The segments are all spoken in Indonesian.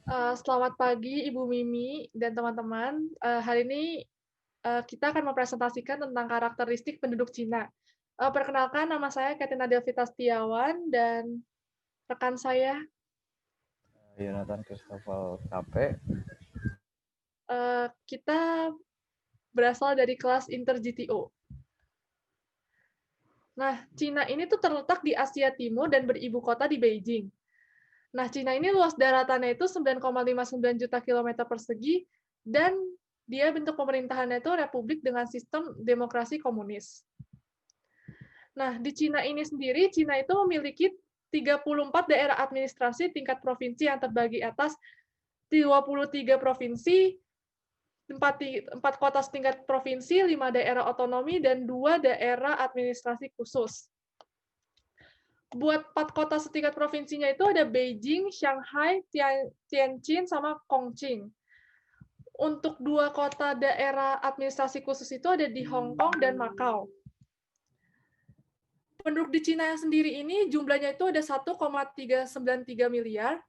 Selamat pagi Ibu Mimi dan teman-teman. Hari ini kita akan mempresentasikan tentang karakteristik penduduk Cina. Perkenalkan, nama saya Katina Delvita Setiawan dan rekan saya. Yonatan Christopher KP. Kita berasal dari kelas Inter GTO. Nah, Cina ini tuh terletak di Asia Timur dan beribu kota di Beijing. Nah, Cina ini luas daratannya itu 9,59 juta kilometer persegi dan dia bentuk pemerintahannya itu republik dengan sistem demokrasi komunis. Nah, di Cina ini sendiri, Cina itu memiliki 34 daerah administrasi tingkat provinsi yang terbagi atas 23 provinsi, 4 kota setingkat provinsi, 5 daerah otonomi, dan 2 daerah administrasi khusus. Buat 4 kota setingkat provinsinya itu ada Beijing, Shanghai, Tianjin, sama Chongqing. Untuk 2 kota daerah administrasi khusus itu ada di Hong Kong dan Macau. Penduduk di Cina sendiri ini jumlahnya itu ada 1,393 miliar,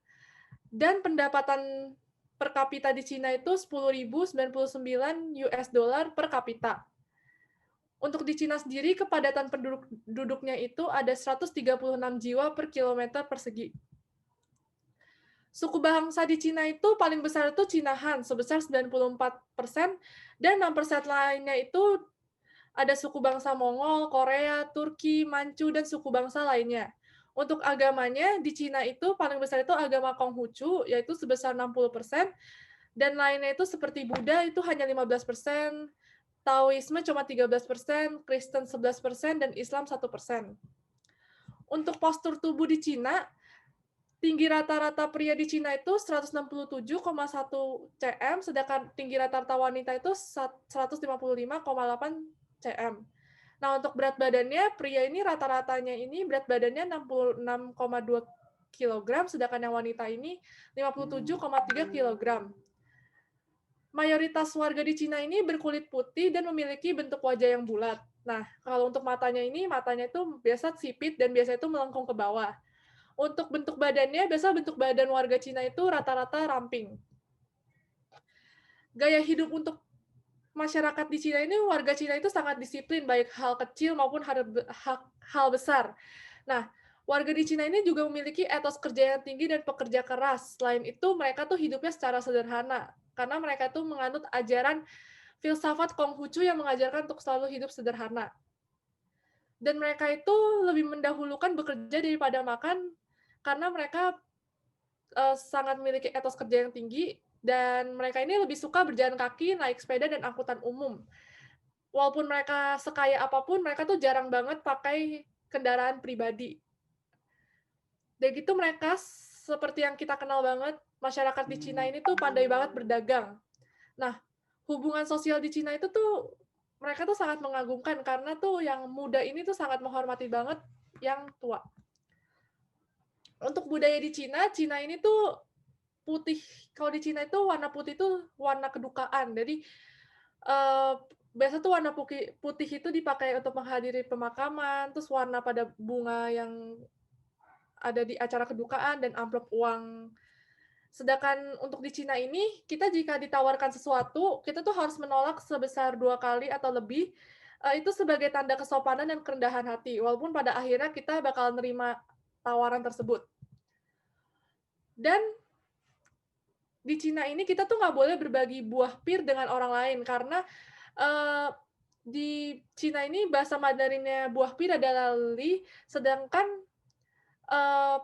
dan pendapatan per kapita di Cina itu 10.099 US dollar per kapita. Untuk di Cina sendiri, kepadatan penduduknya itu ada 136 jiwa per kilometer persegi. Suku bangsa di Cina itu paling besar itu Cina Han, sebesar 94%, dan 6% lainnya itu ada suku bangsa Mongol, Korea, Turki, Manchu, dan suku bangsa lainnya. Untuk agamanya, di Cina itu paling besar itu agama Konghucu, yaitu sebesar 60%, dan lainnya itu seperti Buddha itu hanya 15%, Taoisme cuma 13%, Kristen 11%, dan Islam 1%. Untuk postur tubuh di Cina, tinggi rata-rata pria di Cina itu 167,1 cm, sedangkan tinggi rata-rata wanita itu 155,8 cm. Nah, untuk berat badannya, pria ini rata-ratanya ini berat badannya 66,2 kg, sedangkan yang wanita ini 57,3 kg. Mayoritas warga di Cina ini berkulit putih dan memiliki bentuk wajah yang bulat. Nah, kalau untuk matanya itu biasa sipit dan biasa itu melengkung ke bawah. Untuk bentuk badannya, biasa bentuk badan warga Cina itu rata-rata ramping. Gaya hidup untuk masyarakat di Cina ini, warga Cina itu sangat disiplin, baik hal kecil maupun hal besar. Nah, warga di Cina ini juga memiliki etos kerja yang tinggi dan pekerja keras. Selain itu, mereka tuh hidupnya secara sederhana, karena mereka tuh menganut ajaran filsafat Konghucu yang mengajarkan untuk selalu hidup sederhana. Dan mereka itu lebih mendahulukan bekerja daripada makan, karena mereka sangat memiliki etos kerja yang tinggi, dan mereka ini lebih suka berjalan kaki, naik sepeda, dan angkutan umum. Walaupun mereka sekaya apapun, mereka tuh jarang banget pakai kendaraan pribadi. Dan gitu mereka, seperti yang kita kenal banget, masyarakat di Cina ini tuh pandai banget berdagang. Nah, hubungan sosial di Cina itu tuh, mereka tuh sangat mengagumkan, karena tuh yang muda ini tuh sangat menghormati banget yang tua. Untuk budaya di Cina, Cina ini tuh putih. Kalau di Cina itu warna putih itu warna kedukaan. Jadi biasa tuh warna putih itu dipakai untuk menghadiri pemakaman, terus warna pada bunga yang ada di acara kedukaan, dan amplop uang. Sedangkan untuk di Cina ini, kita jika ditawarkan sesuatu, kita tuh harus menolak sebesar 2 kali atau lebih, itu sebagai tanda kesopanan dan kerendahan hati, walaupun pada akhirnya kita bakal nerima tawaran tersebut. Dan di Cina ini kita tuh nggak boleh berbagi buah pir dengan orang lain, karena di Cina ini bahasa Mandarinnya buah pir adalah li, sedangkan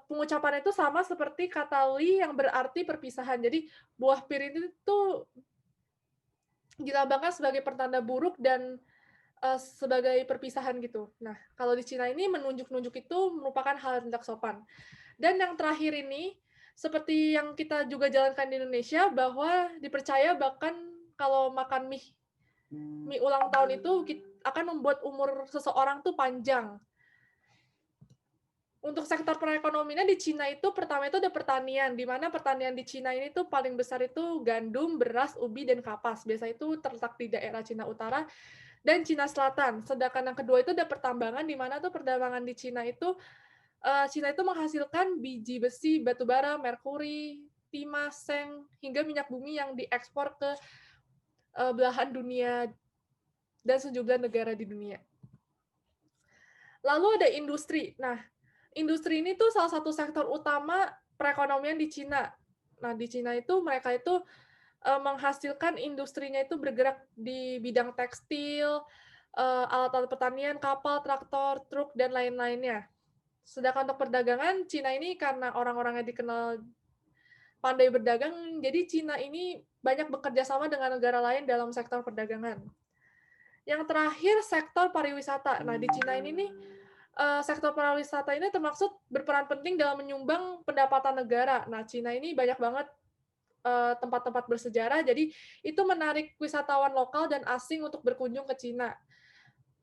pengucapannya itu sama seperti kata li yang berarti perpisahan. Jadi buah pir ini tuh dilambangkan sebagai pertanda buruk dan sebagai perpisahan gitu. Nah, kalau di Cina ini menunjuk-nunjuk itu merupakan hal yang tidak sopan. Dan yang terakhir ini, seperti yang kita juga jalankan di Indonesia, bahwa dipercaya bahkan kalau makan mie ulang tahun itu akan membuat umur seseorang tuh panjang. Untuk sektor perekonomiannya di Cina itu, pertama itu ada pertanian, di mana pertanian di Cina ini tuh paling besar itu gandum, beras, ubi, dan kapas. Biasa itu terletak di daerah Cina Utara dan Cina Selatan. Sedangkan yang kedua itu ada pertambangan, di mana tuh pertambangan di Cina itu menghasilkan biji besi, batu bara, merkuri, timah, seng, hingga minyak bumi yang diekspor ke belahan dunia dan sejumlah negara di dunia. Lalu ada industri. Nah, industri ini tuh salah satu sektor utama perekonomian di Cina. Nah, di Cina itu mereka itu menghasilkan industrinya itu bergerak di bidang tekstil, alat-alat pertanian, kapal, traktor, truk, dan lain-lainnya. Sedangkan untuk perdagangan, Cina ini karena orang-orangnya dikenal pandai berdagang, jadi Cina ini banyak bekerja sama dengan negara lain dalam sektor perdagangan. Yang terakhir, sektor pariwisata. Nah, di Cina ini nih, sektor pariwisata ini termaksud berperan penting dalam menyumbang pendapatan negara. Nah, Cina ini banyak banget tempat-tempat bersejarah, jadi itu menarik wisatawan lokal dan asing untuk berkunjung ke Cina.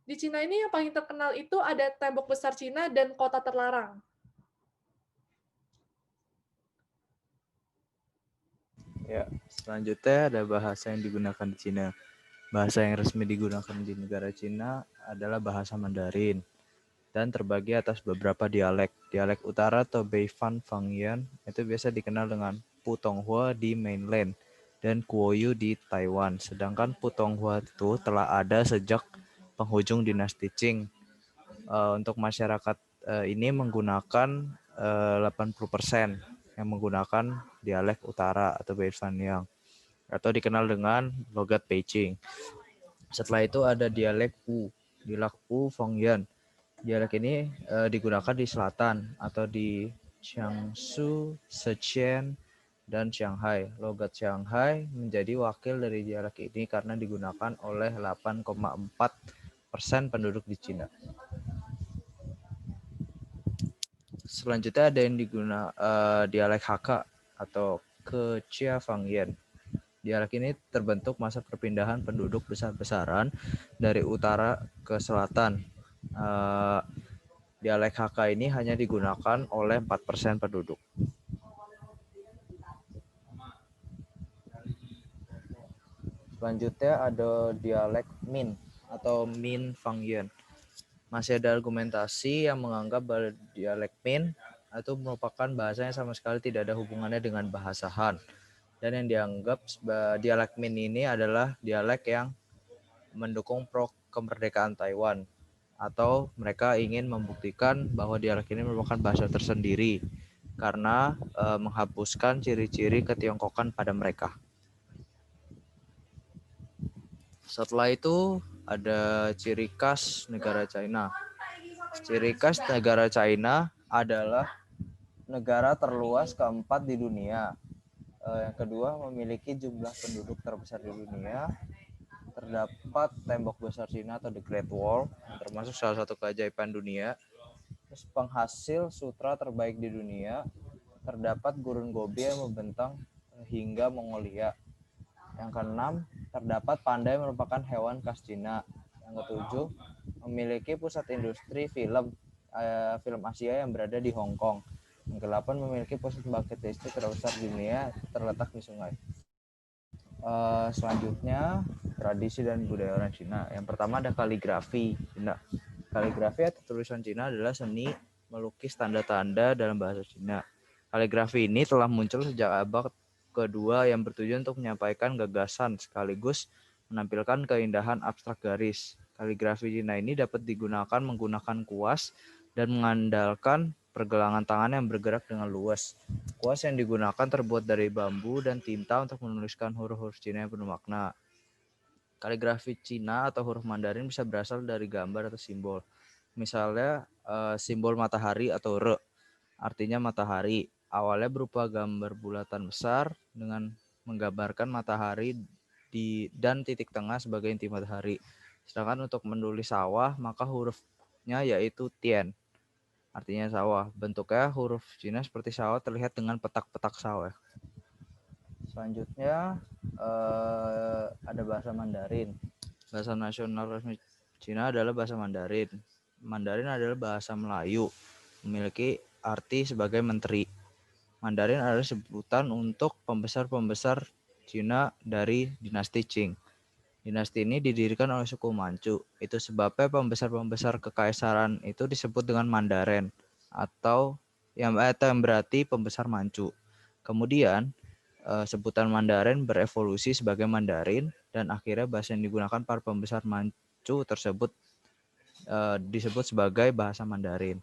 Di Cina ini yang paling terkenal itu ada Tembok Besar Cina dan Kota Terlarang. Ya, selanjutnya ada bahasa yang digunakan di Cina. Bahasa yang resmi digunakan di negara Cina adalah bahasa Mandarin dan terbagi atas beberapa dialek. Dialek utara atau Beifan Fangyan itu biasa dikenal dengan Putonghua di mainland dan Kuoyu di Taiwan. Sedangkan Putonghua itu telah ada sejak penghujung dinasti Qing. Untuk masyarakat ini menggunakan 80% yang menggunakan dialek utara atau Beifan yang atau dikenal dengan logat Beijing. Setelah itu ada dialek Wu, dialek Wu Fengyan. Dialek ini digunakan di selatan atau di Jiangsu, Zhejiang, dan Shanghai. Logat Shanghai menjadi wakil dari dialek ini karena digunakan oleh 8,4% penduduk di Cina. Selanjutnya ada yang dialek Hakka atau Kechia Fangyan. Dialek ini terbentuk masa perpindahan penduduk besar-besaran dari utara ke selatan. Dialek Hakka ini hanya digunakan oleh 4% penduduk. Selanjutnya ada dialek Min atau Min Fangyan. Masih ada argumentasi yang menganggap bahwa dialek Min itu merupakan bahasa yang sama sekali tidak ada hubungannya dengan bahasa Han. Dan yang dianggap dialek Min ini adalah dialek yang mendukung pro kemerdekaan Taiwan. Atau mereka ingin membuktikan bahwa dialek ini merupakan bahasa tersendiri karena menghapuskan ciri-ciri ketiongkokan pada mereka. Setelah itu ada ciri khas negara China. Ciri khas negara China adalah negara terluas keempat di dunia. Yang kedua, memiliki jumlah penduduk terbesar di dunia. Terdapat tembok besar Cina atau The Great Wall, yang termasuk salah satu keajaiban dunia. Terus penghasil sutra terbaik di dunia. Terdapat gurun Gobi yang membentang hingga Mongolia. Yang keenam, terdapat panda yang merupakan hewan khas Cina. Yang ketujuh, memiliki pusat industri film Asia yang berada di Hong Kong. Yang kedelapan, memiliki pusat pembangkit listrik terbesar di dunia terletak di sungai. Selanjutnya, tradisi dan budaya orang Cina. Yang pertama ada kaligrafi Cina. Kaligrafi atau tulisan Cina adalah seni melukis tanda-tanda dalam bahasa Cina. Kaligrafi ini telah muncul sejak abad kedua yang bertujuan untuk menyampaikan gagasan sekaligus menampilkan keindahan abstrak garis. Kaligrafi Cina ini dapat digunakan menggunakan kuas dan mengandalkan pergelangan tangan yang bergerak dengan luas. Kuas yang digunakan terbuat dari bambu dan tinta untuk menuliskan huruf-huruf Cina yang penuh makna. Kaligrafi Cina atau huruf Mandarin bisa berasal dari gambar atau simbol. Misalnya simbol matahari atau Re, artinya matahari. Awalnya berupa gambar bulatan besar dengan menggambarkan matahari dan titik tengah sebagai inti matahari. Sedangkan untuk menulis sawah, maka hurufnya yaitu Tian, artinya sawah. Bentuknya huruf Cina seperti sawah terlihat dengan petak-petak sawah. Selanjutnya ada bahasa Mandarin. Bahasa nasional resmi Cina adalah bahasa Mandarin. Mandarin adalah bahasa Melayu, memiliki arti sebagai menteri. Mandarin adalah sebutan untuk pembesar-pembesar Cina dari dinasti Qing. Dinasti ini didirikan oleh suku Manchu. Itu sebabnya pembesar-pembesar kekaisaran itu disebut dengan Mandarin atau yang berarti pembesar Manchu. Kemudian sebutan Mandarin berevolusi sebagai Mandarin dan akhirnya bahasa yang digunakan para pembesar Manchu tersebut disebut sebagai bahasa Mandarin.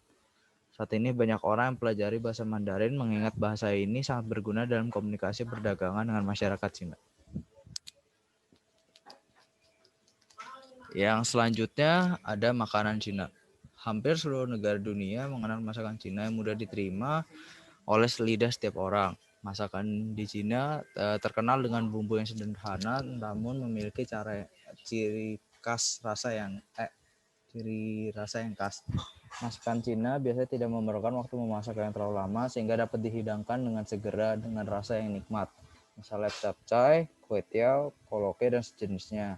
Saat ini banyak orang yang pelajari bahasa Mandarin mengingat bahasa ini sangat berguna dalam komunikasi perdagangan dengan masyarakat Cina. Yang selanjutnya ada makanan Cina. Hampir seluruh negara dunia mengenal masakan Cina yang mudah diterima oleh lidah setiap orang. Masakan di Cina terkenal dengan bumbu yang sederhana namun memiliki ciri rasa yang khas. Masakan Cina biasanya tidak memerlukan waktu memasak yang terlalu lama sehingga dapat dihidangkan dengan segera dengan rasa yang nikmat. Misalnya capcay, kue tiao, koloke dan sejenisnya.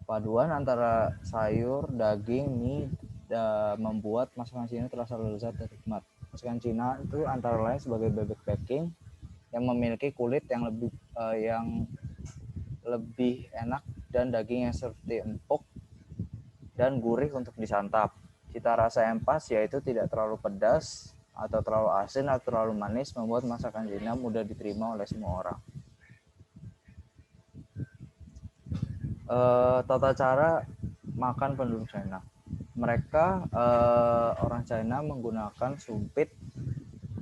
Paduan antara sayur, daging, mie membuat masakan Cina terasa lezat dan nikmat. Masakan Cina itu antara lain sebagai bebek packing yang memiliki kulit yang lebih enak dan daging yang seperti empuk dan gurih untuk disantap. Cita rasa yang pas yaitu tidak terlalu pedas atau terlalu asin atau terlalu manis membuat masakan Cina mudah diterima oleh semua orang. Tata cara makan penduduk China. Mereka orang China menggunakan sumpit,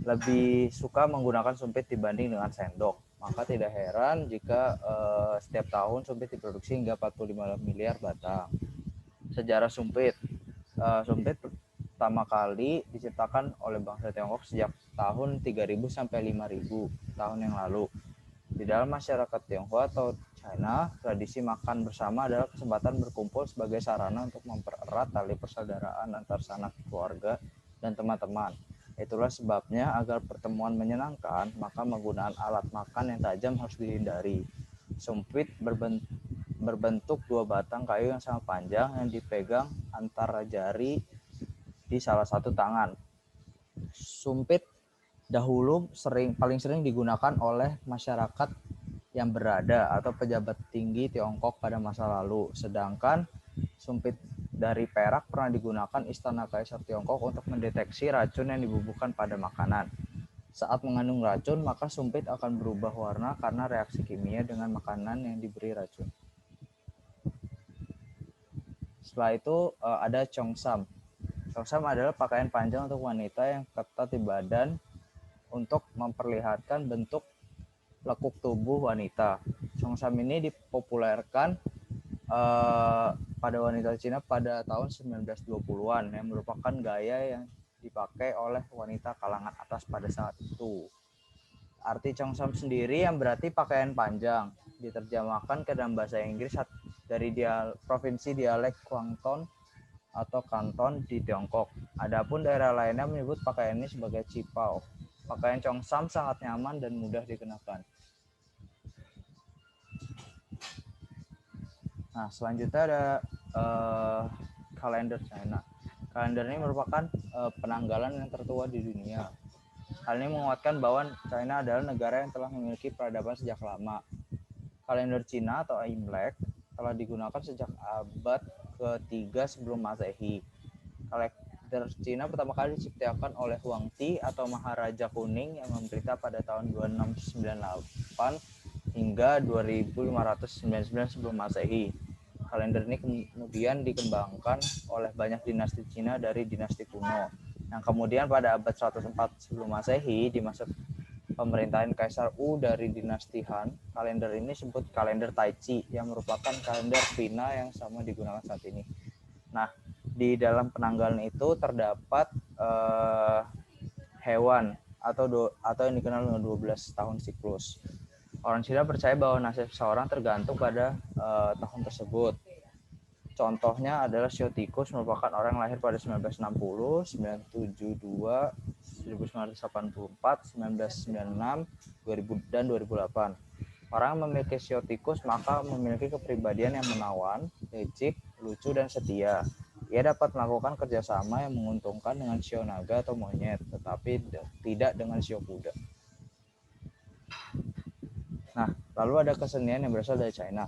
lebih suka menggunakan sumpit dibanding dengan sendok. Maka tidak heran jika setiap tahun sumpit diproduksi hingga 45 miliar batang. Sejarah sumpit. Sumpit pertama kali diciptakan oleh bangsa Tiongkok sejak tahun 3000 sampai 5000 tahun yang lalu. Di dalam masyarakat Tionghoa atau China, tradisi makan bersama adalah kesempatan berkumpul sebagai sarana untuk mempererat tali persaudaraan antar sanak keluarga dan teman-teman. Itulah sebabnya agar pertemuan menyenangkan, maka penggunaan alat makan yang tajam harus dihindari. Sumpit berbentuk dua batang kayu yang sangat panjang yang dipegang antara jari di salah satu tangan. Sumpit dahulu paling sering digunakan oleh masyarakat yang berada atau pejabat tinggi Tiongkok pada masa lalu. Sedangkan sumpit dari perak pernah digunakan Istana Kaisar Tiongkok untuk mendeteksi racun yang dibubuhkan pada makanan. Saat mengandung racun, maka sumpit akan berubah warna karena reaksi kimia dengan makanan yang diberi racun. Setelah itu ada Cheongsam. Cheongsam adalah pakaian panjang untuk wanita yang ketat di badan untuk memperlihatkan bentuk lekuk tubuh wanita. Cheongsam ini dipopulerkan pada wanita Cina pada tahun 1920-an yang merupakan gaya yang dipakai oleh wanita kalangan atas pada saat itu. Arti Cheongsam sendiri yang berarti pakaian panjang diterjemahkan ke dalam bahasa Inggris dari provinsi dialek Guangdong atau Kanton di Tiongkok. Adapun daerah lainnya menyebut pakaian ini sebagai cipao. Pakaian Cheongsam sangat nyaman dan mudah dikenakan. Nah, selanjutnya ada kalender China. Kalender ini merupakan penanggalan yang tertua di dunia. Hal ini menguatkan bahwa China adalah negara yang telah memiliki peradaban sejak lama. Kalender Cina atau Imlek telah digunakan sejak abad ke-3 sebelum Masehi. Kalender Cina pertama kali diciptakan oleh Huang Ti atau Maharaja Kuning yang memerintah pada tahun 2698 hingga 2599 sebelum Masehi. Kalender ini kemudian dikembangkan oleh banyak dinasti Cina dari dinasti kuno, yang kemudian pada abad 104 sebelum Masehi di masa pemerintahan Kaisar Wu dari dinasti Han, kalender ini disebut kalender Taichi yang merupakan kalender Cina yang sama digunakan saat ini. Nah, di dalam penanggalan itu terdapat hewan atau yang dikenal dengan 12 tahun siklus. Orang Cina percaya bahwa nasib seseorang tergantung pada tahun tersebut. Contohnya adalah Shio Tikus merupakan orang yang lahir pada 1960, 972, 1984, 1996, 2000 dan 2008. Orang yang memiliki Shio Tikus maka memiliki kepribadian yang menawan, licik, lucu dan setia. Ia dapat melakukan kerjasama yang menguntungkan dengan Shio Naga atau monyet, tetapi tidak dengan Shio Kuda. Nah, lalu ada kesenian yang berasal dari China.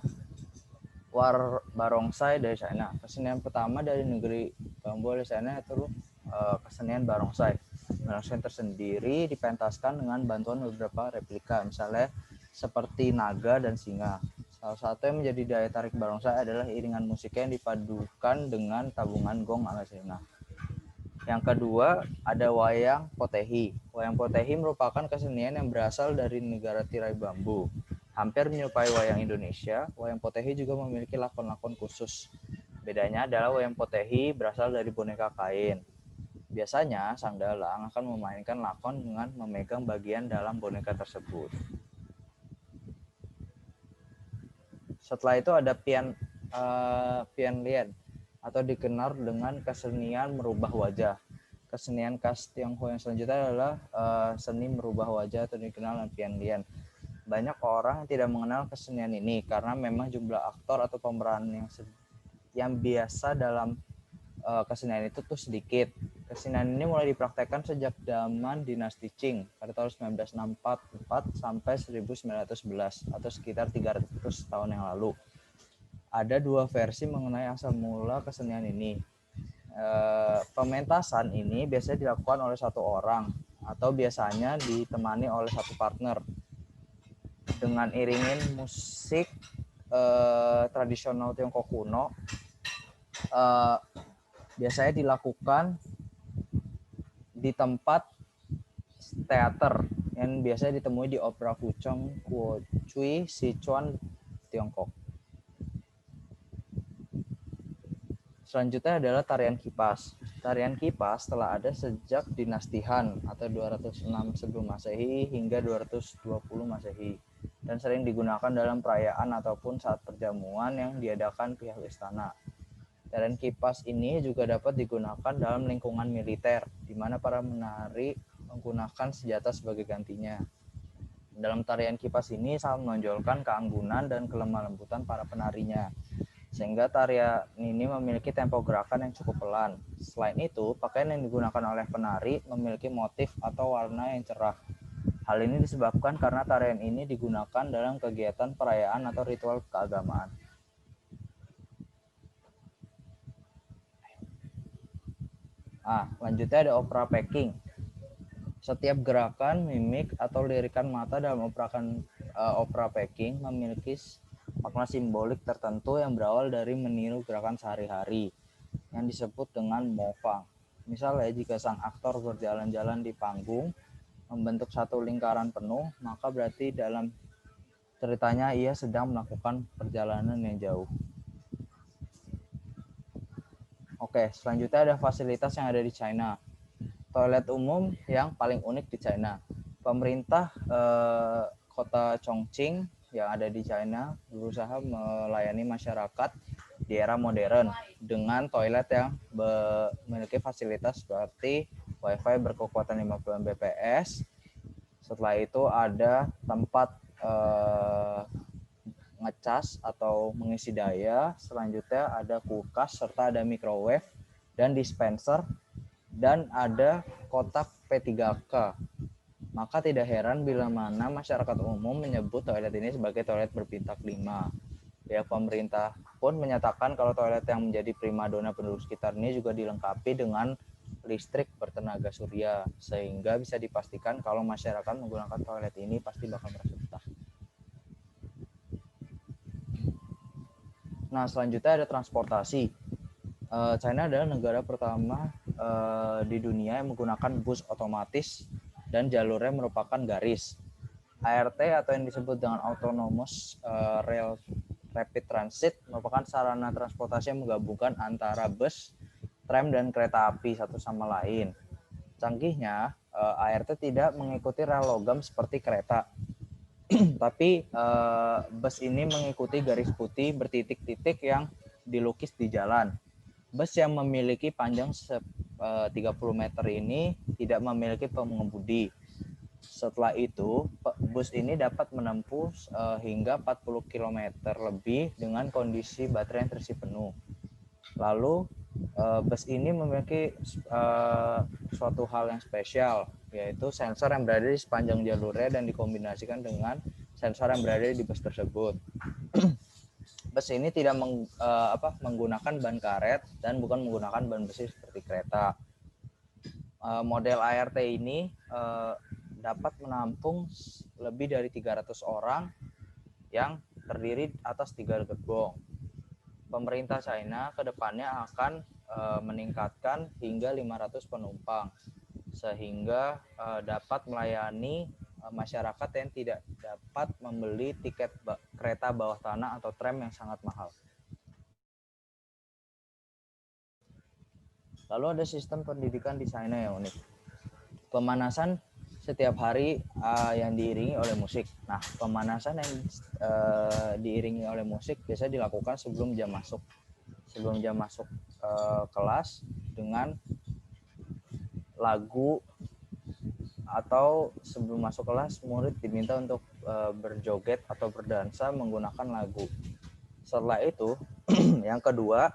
War Barongsai dari China. Kesenian pertama dari negeri Bambu dari China itu kesenian Barongsai. Barongsai tersendiri dipentaskan dengan bantuan beberapa replika. Misalnya seperti naga dan singa. Salah satu yang menjadi daya tarik barongsai adalah iringan musiknya yang dipadukan dengan tabungan gong ala Cina. Yang kedua ada wayang potehi. Wayang potehi merupakan kesenian yang berasal dari negara tirai bambu. Hampir menyerupai wayang Indonesia, wayang potehi juga memiliki lakon-lakon khusus. Bedanya adalah wayang potehi berasal dari boneka kain. Biasanya sang dalang akan memainkan lakon dengan memegang bagian dalam boneka tersebut. Setelah itu ada pian lian atau dikenal dengan kesenian merubah wajah. Kesenian khas Tionghoa yang selanjutnya adalah seni merubah wajah atau dikenal dengan pian lian. Banyak orang yang tidak mengenal kesenian ini karena memang jumlah aktor atau pemeran yang biasa dalam kesenian itu tuh sedikit. Kesenian ini mulai dipraktekkan sejak zaman dinasti Qing pada tahun 1964 sampai 1911 atau sekitar 300 tahun yang lalu. Ada dua versi mengenai asal mula kesenian ini. Pementasan ini biasanya dilakukan oleh satu orang atau biasanya ditemani oleh satu partner dengan iringin musik tradisional Tiongkok kuno. Biasanya dilakukan di tempat teater yang biasanya ditemui di Opera Fuchong, Kuo Chui, Sichuan, Tiongkok. Selanjutnya adalah tarian kipas. Tarian kipas telah ada sejak dinasti Han atau 206 sebelum Masehi hingga 220 Masehi dan sering digunakan dalam perayaan ataupun saat perjamuan yang diadakan pihak istana. Tarian kipas ini juga dapat digunakan dalam lingkungan militer, di mana para menari menggunakan senjata sebagai gantinya. Dalam tarian kipas ini sangat menonjolkan keanggunan dan kelemah lembutan para penarinya, sehingga tarian ini memiliki tempo gerakan yang cukup pelan. Selain itu, pakaian yang digunakan oleh penari memiliki motif atau warna yang cerah. Hal ini disebabkan karena tarian ini digunakan dalam kegiatan perayaan atau ritual keagamaan. Lanjutnya ada opera Peking. Setiap gerakan, mimik, atau lirikan mata dalam opera Peking memiliki makna simbolik tertentu yang berawal dari meniru gerakan sehari-hari yang disebut dengan mofang. Misalnya, jika sang aktor berjalan-jalan di panggung membentuk satu lingkaran penuh, maka berarti dalam ceritanya ia sedang melakukan perjalanan yang jauh. Oke, selanjutnya ada fasilitas yang ada di China. Toilet umum yang paling unik di China. Pemerintah kota Chongqing yang ada di China berusaha melayani masyarakat di era modern dengan toilet yang memiliki fasilitas seperti WiFi berkekuatan 50 Mbps. Setelah itu ada tempat ngecas atau mengisi daya. Selanjutnya ada kulkas serta ada microwave dan dispenser dan ada kotak P3K. Maka tidak heran bila mana masyarakat umum menyebut toilet ini sebagai toilet berbintang 5. Pihak pemerintah pun menyatakan kalau toilet yang menjadi primadona penduduk sekitar ini juga dilengkapi dengan listrik bertenaga surya, sehingga bisa dipastikan kalau masyarakat menggunakan toilet ini pasti bakal merasa betah. Nah, selanjutnya ada transportasi. China adalah negara pertama di dunia yang menggunakan bus otomatis dan jalurnya merupakan garis. ART atau yang disebut dengan Autonomous Rail Rapid Transit merupakan sarana transportasi yang menggabungkan antara bus, tram, dan kereta api satu sama lain. Canggihnya, ART tidak mengikuti rel logam seperti kereta. Tapi bus ini mengikuti garis putih bertitik-titik yang dilukis di jalan. Bus yang memiliki panjang 30 meter ini tidak memiliki pengemudi. Setelah itu, bus ini dapat menempuh hingga 40 km lebih dengan kondisi baterai yang terisi penuh. Lalu, bus ini memiliki suatu hal yang spesial, yaitu sensor yang berada di sepanjang jalurnya dan dikombinasikan dengan sensor yang berada di bus tersebut. Bus ini tidak menggunakan ban karet dan bukan menggunakan ban besi seperti kereta. Model ART ini dapat menampung lebih dari 300 orang yang terdiri atas 3 gerbong. Pemerintah China ke depannya akan meningkatkan hingga 500 penumpang sehingga dapat melayani masyarakat yang tidak dapat membeli tiket kereta bawah tanah atau tram yang sangat mahal. Lalu ada sistem pendidikan di China yang unik. Pemanasan setiap hari yang diiringi oleh musik. Nah, pemanasan yang diiringi oleh musik biasanya dilakukan sebelum jam masuk. Sebelum jam masuk kelas dengan lagu, atau sebelum masuk kelas murid diminta untuk berjoget atau berdansa menggunakan lagu. Setelah itu, yang kedua,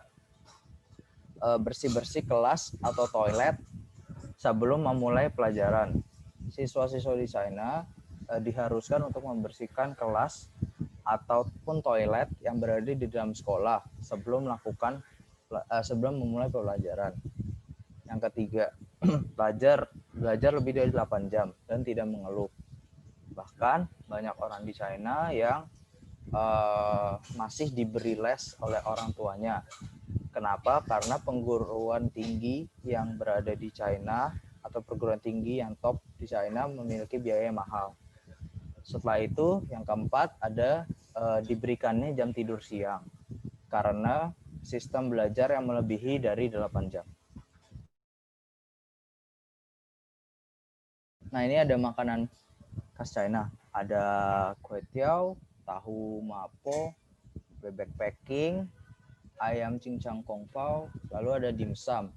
bersih-bersih kelas atau toilet sebelum memulai pelajaran. Siswa-siswa di China diharuskan untuk membersihkan kelas ataupun toilet yang berada di dalam sekolah sebelum memulai pelajaran. Yang ketiga, belajar lebih dari 8 jam dan tidak mengeluh. Bahkan banyak orang di China yang masih diberi les oleh orang tuanya. Kenapa? Karena perguruan tinggi yang berada di China atau perguruan tinggi yang top di China memiliki biaya mahal. Setelah itu, yang keempat ada diberikannya jam tidur siang karena sistem belajar yang melebihi dari 8 jam. Nah, ini ada makanan khas China. Ada kue tiao, tahu mapo, bebek packing, ayam cincang kung pao, lalu ada dimsum.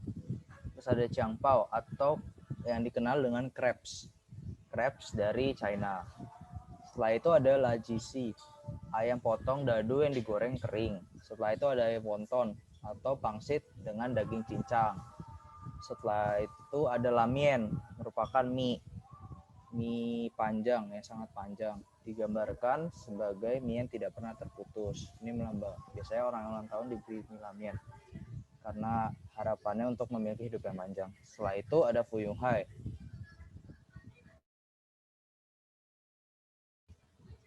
Terus ada chiang pao atau yang dikenal dengan crepes dari China. Setelah itu ada lajisi, ayam potong dadu yang digoreng kering. Setelah itu ada ayam wonton atau pangsit dengan daging cincang. Setelah itu ada lamien, merupakan mie panjang yang sangat panjang, digambarkan sebagai mie yang tidak pernah terputus. Ini melambang, biasanya orang ulang tahun diberi mie lamien karena harapannya untuk memiliki hidup yang panjang. Setelah itu ada fuyung hai.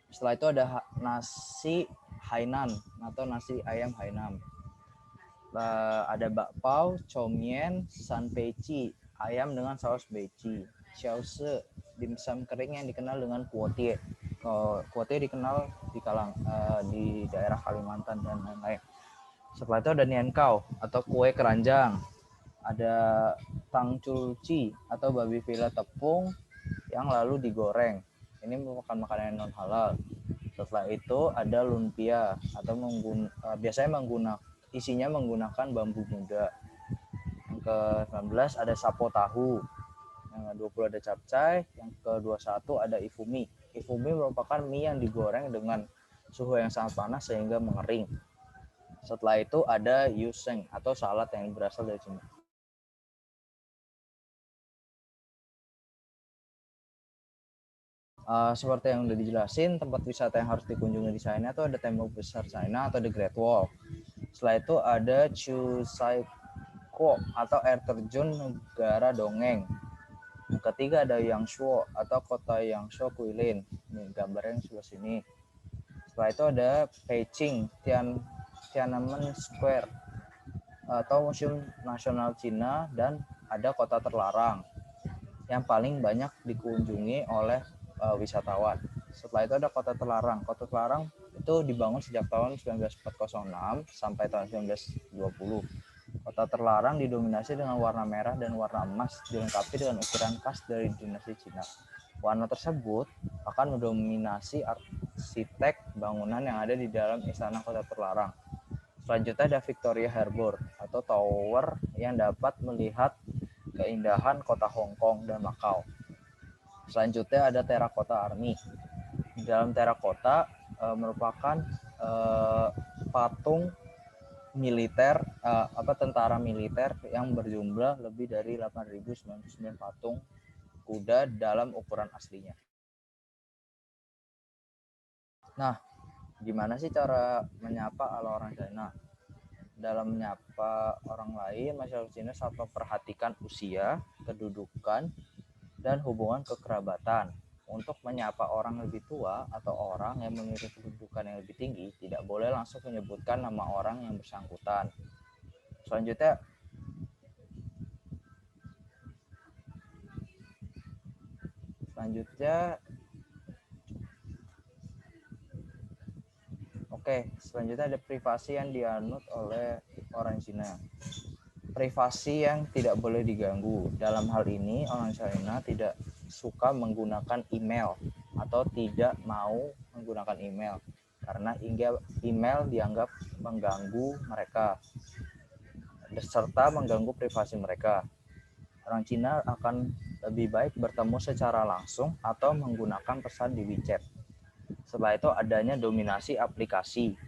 Setelah itu ada nasi Hainan atau nasi ayam Hainan. Ada bakpao, comien, sanpeici, ayam dengan saus beci, xiaoshi, dimsum kering yang dikenal dengan kuotie. Kuotie dikenal di daerah Kalimantan dan lain-lain. Setelah itu ada niankao atau kue keranjang. Ada tangculci atau babi vila tepung yang lalu digoreng. Ini merupakan makanan non halal. Setelah itu ada lumpia atau biasanya isinya menggunakan bambu muda. Yang ke-19 ada sapo tahu. Yang ke-20 ada capcay. Yang ke-21 ada ifumi. Ifumi merupakan mie yang digoreng dengan suhu yang sangat panas sehingga mengering. Setelah itu ada yuseng atau salad yang berasal dari Cina. Seperti yang udah dijelasin, tempat wisata yang harus dikunjungi di China itu ada tembok besar China atau The Great Wall. Setelah itu ada Chusaiko atau air terjun negara dongeng. Yang ketiga ada Yangshuo atau kota Yangshuo Guilin. Ini gambarnya yang sebelah sini. Setelah itu ada Beijing Tiananmen Square atau Museum Nasional Cina, dan ada kota terlarang yang paling banyak dikunjungi oleh wisatawan. Setelah itu ada kota terlarang. Kota terlarang itu dibangun sejak tahun 1946 sampai tahun 1920. Kota terlarang didominasi dengan warna merah dan warna emas, dilengkapi dengan ukiran khas dari dinasti Cina. Warna tersebut akan mendominasi arsitek bangunan yang ada di dalam istana kota terlarang. Selanjutnya ada Victoria Harbour atau tower yang dapat melihat keindahan kota Hong Kong dan Macau. Selanjutnya ada Terracotta Army. Di dalam Terracotta merupakan patung militer tentara militer yang berjumlah lebih dari 8.099 patung kuda dalam ukuran aslinya. Nah, gimana sih cara menyapa ala orang China? Dalam menyapa orang lain, masyarakat Cina selalu memperhatikan usia, kedudukan, dan hubungan kekerabatan. Untuk menyapa orang lebih tua atau orang yang memiliki kedudukan yang lebih tinggi, tidak boleh langsung menyebutkan nama orang yang bersangkutan. Selanjutnya, selanjutnya ada privasi yang dianut oleh orang Cina. Privasi yang tidak boleh diganggu. Dalam hal ini, orang China tidak suka menggunakan email atau tidak mau menggunakan email karena email dianggap mengganggu mereka serta mengganggu privasi mereka. Orang Cina akan lebih baik bertemu secara langsung atau menggunakan pesan di WeChat. Setelah itu adanya dominasi aplikasi.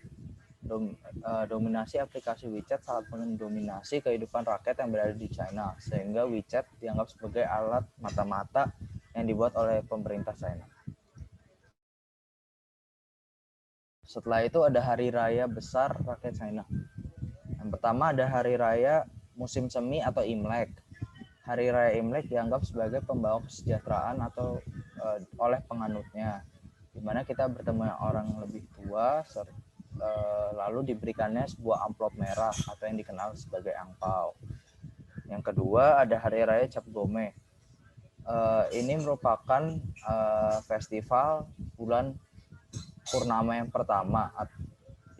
Dominasi aplikasi WeChat sangat mendominasi kehidupan rakyat yang berada di China, sehingga WeChat dianggap sebagai alat mata-mata yang dibuat oleh pemerintah China. Setelah itu ada hari raya besar rakyat China. Yang pertama ada hari raya musim semi atau Imlek. Hari raya Imlek dianggap sebagai pembawa kesejahteraan atau oleh penganutnya, di mana kita bertemu dengan orang lebih tua lalu diberikannya sebuah amplop merah atau yang dikenal sebagai angpau. Yang kedua ada hari raya Cap Gome. Ini merupakan festival bulan purnama yang pertama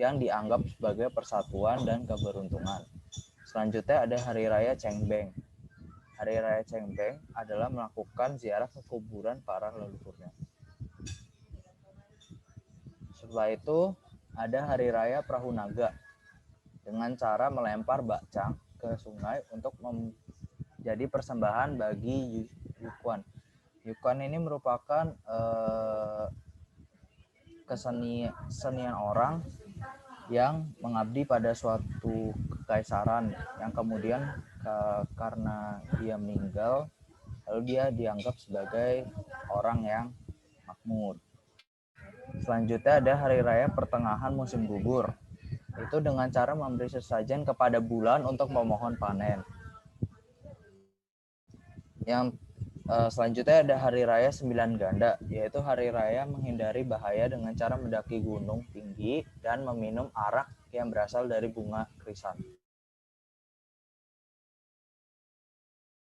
yang dianggap sebagai persatuan dan keberuntungan. Selanjutnya ada hari raya Cengbeng. Hari raya Cengbeng adalah melakukan ziarah ke kuburan para leluhurnya. Setelah itu ada hari raya Perahu Naga dengan cara melempar bakcang ke sungai untuk menjadi persembahan bagi Yukuan. Yukuan ini merupakan kesenian orang yang mengabdi pada suatu kekaisaran yang kemudian karena dia meninggal lalu dia dianggap sebagai orang yang makmur. Selanjutnya ada hari raya pertengahan musim gugur. Itu dengan cara memberi sesajen kepada bulan untuk memohon panen. Yang selanjutnya ada hari raya 9 ganda, yaitu hari raya menghindari bahaya dengan cara mendaki gunung tinggi dan meminum arak yang berasal dari bunga krisan.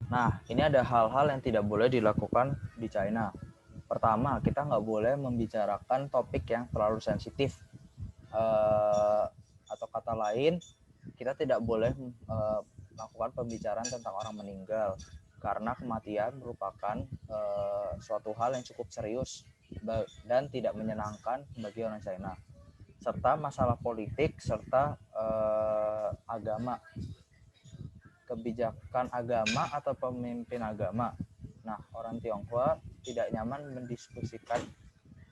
Nah, ini ada hal-hal yang tidak boleh dilakukan di China. Pertama, kita nggak boleh membicarakan topik yang terlalu sensitif. Atau kata lain, kita tidak boleh melakukan pembicaraan tentang orang meninggal, karena kematian merupakan suatu hal yang cukup serius dan tidak menyenangkan bagi orang China. Serta masalah politik, serta agama. Kebijakan agama atau pemimpin agama. Nah, orang Tionghoa tidak nyaman mendiskusikan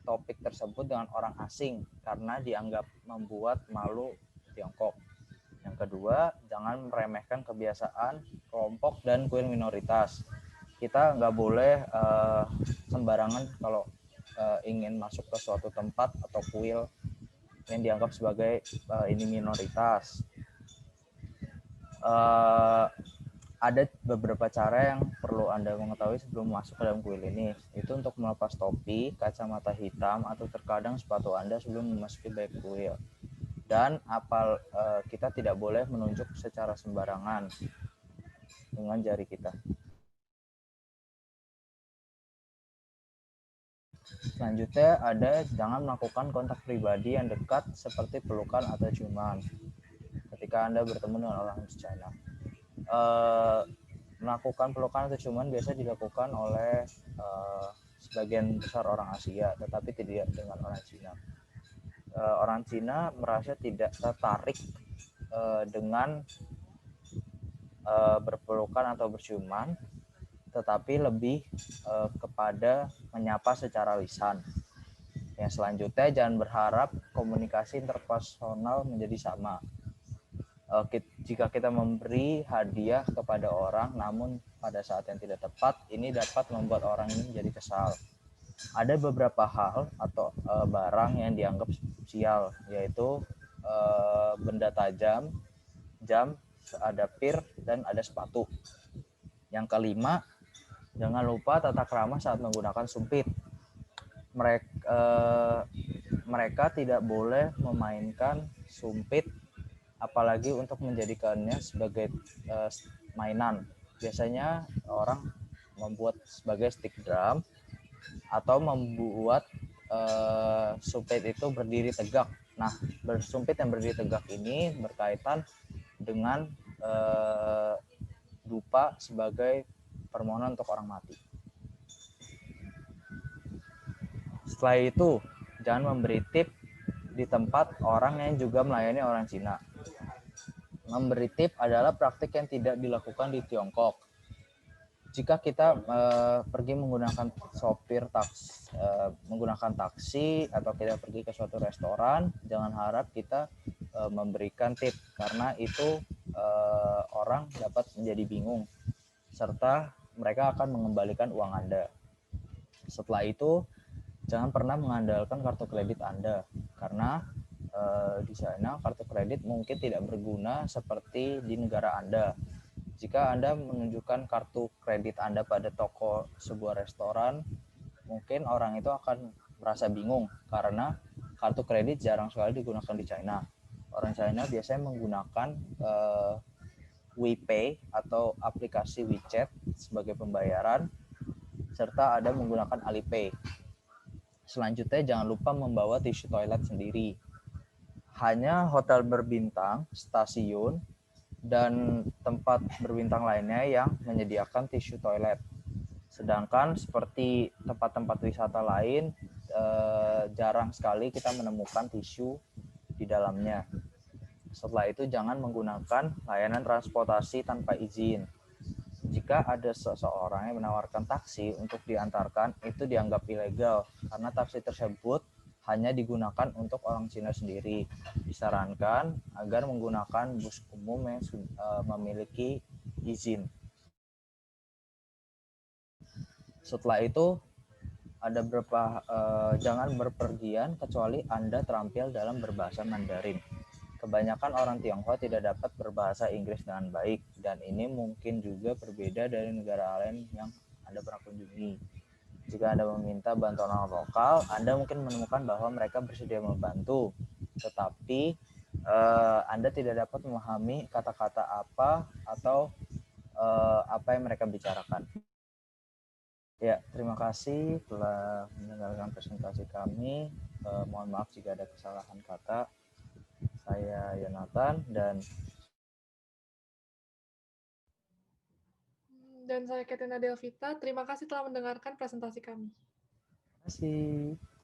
topik tersebut dengan orang asing karena dianggap membuat malu Tiongkok. Yang kedua, jangan meremehkan kebiasaan kelompok dan kuil minoritas. Kita nggak boleh sembarangan kalau ingin masuk ke suatu tempat atau kuil yang dianggap sebagai ini minoritas. Ada beberapa cara yang perlu Anda mengetahui sebelum masuk ke dalam kuil ini. Itu untuk melepas topi, kacamata hitam, atau terkadang sepatu Anda sebelum memasuki baik kuil. Dan kita tidak boleh menunjuk secara sembarangan dengan jari kita. Selanjutnya ada jangan melakukan kontak pribadi yang dekat seperti pelukan atau ciuman ketika Anda bertemu dengan orang China. Melakukan pelukan atau ciuman biasa dilakukan oleh sebagian besar orang Asia, tetapi tidak dengan orang Cina. Orang Cina merasa tidak tertarik dengan berpelukan atau berciuman, tetapi lebih kepada menyapa secara lisan. Yang selanjutnya, jangan berharap komunikasi interpersonal menjadi sama. Jika kita memberi hadiah kepada orang, namun pada saat yang tidak tepat, ini dapat membuat orang ini menjadi kesal. Ada beberapa hal atau barang yang dianggap spesial, yaitu benda tajam, jam, ada pir, dan ada sepatu. Yang kelima, Jangan lupa tata krama saat menggunakan sumpit. Mereka tidak boleh memainkan sumpit apalagi untuk menjadikannya sebagai mainan. Biasanya orang membuat sebagai stick drum atau membuat sumpit itu berdiri tegak. Nah, sumpit yang berdiri tegak ini berkaitan dengan dupa sebagai permohonan untuk orang mati. Setelah itu, jangan memberi tip di tempat orang yang juga melayani orang Cina. Memberi tip adalah praktik yang tidak dilakukan di Tiongkok. Jika kita pergi menggunakan menggunakan taksi atau kita pergi ke suatu restoran, jangan harap kita memberikan tip karena itu orang dapat menjadi bingung serta mereka akan mengembalikan uang Anda. Setelah itu, jangan pernah mengandalkan kartu kredit Anda karena di sana kartu kredit mungkin tidak berguna seperti di negara Anda. Jika Anda menunjukkan kartu kredit Anda pada toko sebuah restoran, mungkin orang itu akan merasa bingung karena kartu kredit jarang sekali digunakan di China. Orang China biasanya menggunakan WePay atau aplikasi WeChat sebagai pembayaran, serta ada menggunakan Alipay. Selanjutnya jangan lupa membawa tisu toilet sendiri. Hanya hotel berbintang, stasiun, dan tempat berbintang lainnya yang menyediakan tisu toilet. Sedangkan seperti tempat-tempat wisata lain, jarang sekali kita menemukan tisu di dalamnya. Setelah itu jangan menggunakan layanan transportasi tanpa izin. Jika ada seseorang yang menawarkan taksi untuk diantarkan, itu dianggap ilegal karena taksi tersebut hanya digunakan untuk orang Cina sendiri. Disarankan agar menggunakan bus umum yang memiliki izin. Setelah itu ada jangan berpergian kecuali Anda terampil dalam berbahasa Mandarin. Kebanyakan orang Tionghoa tidak dapat berbahasa Inggris dengan baik, dan ini mungkin juga berbeda dari negara lain yang Anda pernah kunjungi. Jika Anda meminta bantuan orang lokal, Anda mungkin menemukan bahwa mereka bersedia membantu, tetapi Anda tidak dapat memahami kata-kata apa atau apa yang mereka bicarakan. Ya, terima kasih telah mendengarkan presentasi kami. Mohon maaf jika ada kesalahan kata. Saya Yonatan dan saya Katrina Delvita. Terima kasih telah mendengarkan presentasi kami. terima kasih.